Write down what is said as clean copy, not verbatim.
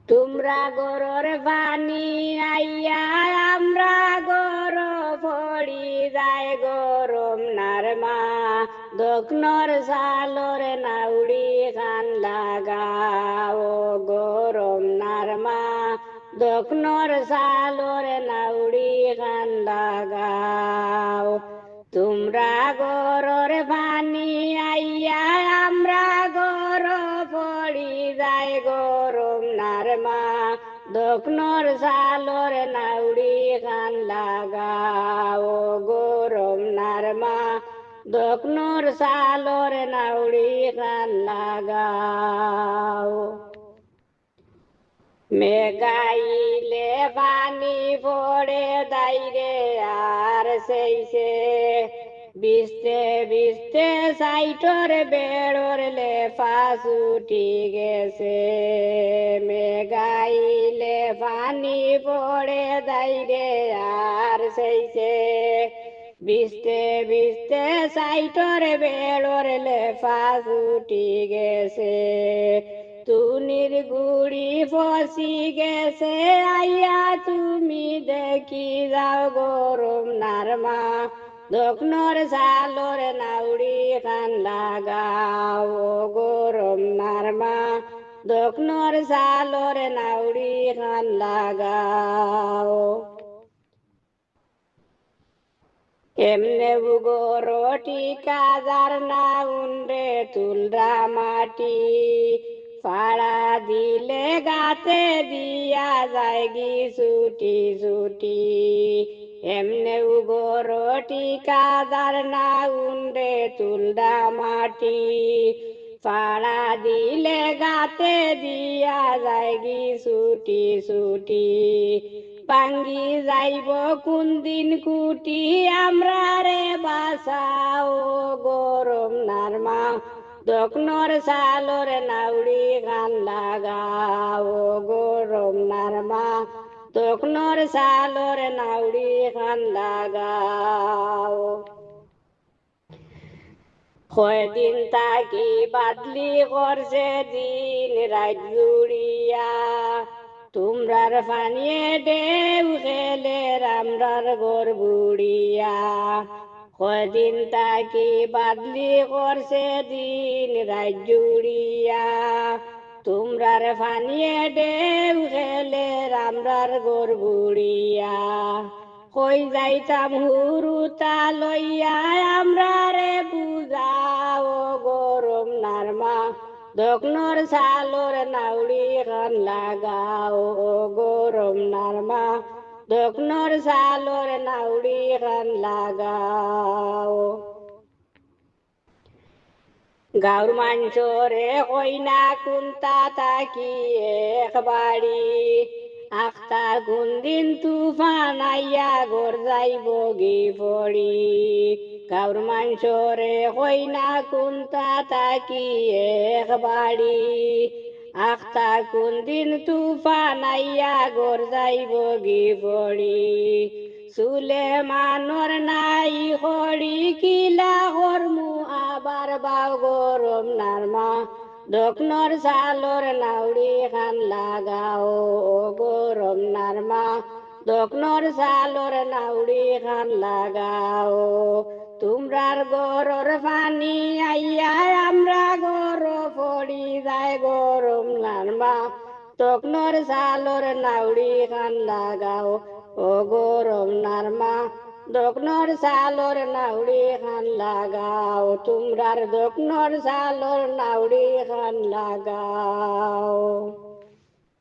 তোমরা গরর পানি আইয়া আমরা গর পড়ি যায় গরম নারমা দক্ষণর সালর নাউড়ি খান লাগাও গরম নারমা দক্ষণর সালর নাউড়ি খান লাগাও তোমরা গরর পানি আইয়া আমরা গর পড়ি যায় গরম নারমা দক্ষণর সালর নাউড়ি খান লাগাও গরম নারমা দক্ষণর সালর নাউড়ি খান লাগাও মেঘাইলে পানি পড়ে দাইরে আর সেইছে বিস্তে বিস্তে সাইটর বেড়র লেফা ছুটি গেছে মেঘাইলে পানি পড়ে দাইরে আর সেইছে বিস্তে বিস্তে সাইটর বেড়র লেফা ছুটি গেছে তুনির গুড়ি ফসি গেছে আইয়া তুমি দেখি যাও গরম নারমা দক্ষণর সালর নাউড়ি খান লাগাও গরম নারমা দক্ষণর সালর নাউড়ি খান লাগাও এমনে উগোরো টিকাদার না উন্ডে তুলরা মাটি ফাড়া দিলে গাতে দিয়া যায় গি ছুটি ছুটি এমনে উগোরো টিকাদার না উন্ডে তুলরা মাটি ফাড়া দিলে গাতে দিয়া যায় গি ছুটি ছুটি পাঙ্গি যাইব কোন দিন কুটি আমরা রে বাসাও গরম নারমা দক্ষণর সালর নাউড়ি খান লাগাও গরম নারমা দক্ষণর সালর নাউড়ি খান লাগাও কয়দিন তাকি বাদলি করছে দিন রাত জুড়িয়া তোমরার পানিয়ে ডেউ খেলে রামরার গোর বুড়িয়া কয়দিন তাকি বাদলি করছে দিন রাত জুড়িয়া তোমরার পানিয়ে ডেউ খেলে রামরার গোর বুড়িয়া কই যাইতাম হুরুতা লইয়া আমরা রে বুঝাও গরম নারমা দক্ষণর সালর নাউড়ি খান লাগাও গরম নারমা দক্ষণর সালর নাউড়ি খান লাগাও গাঁর মাঞ্চরে কইনা কুন্তা তাকি এক বাড়ি আখতা গুন্দিন তুফান আইয়া গর যাইব গি পড়ি গাঁর মাঞ্চরে কইনা কুন্তা তাকি এক বাড়ি আখতা কুন্দিন তুফান আইয়া গর যাইব গি পড়ি চুলে মানর নাই হরি কিলা হরমু আবার বাও গরম নারমা দক্ষণর সালর নাউড়ি খান লাগাও গরম নারমা দক্ষণর সালর নাউড়ি খান লাগাও তোমরার গরর পানি আইয়া আমরা গর পড়ি যায় গরম নারমা দক্ষণর সালর নাউড়ি খান লাগাও ও গরম নারমা দক্ষণর সালর নাউড়ি খান লাগাও তোমরার দক্ষণর সালর নাউড়ি খান লাগাও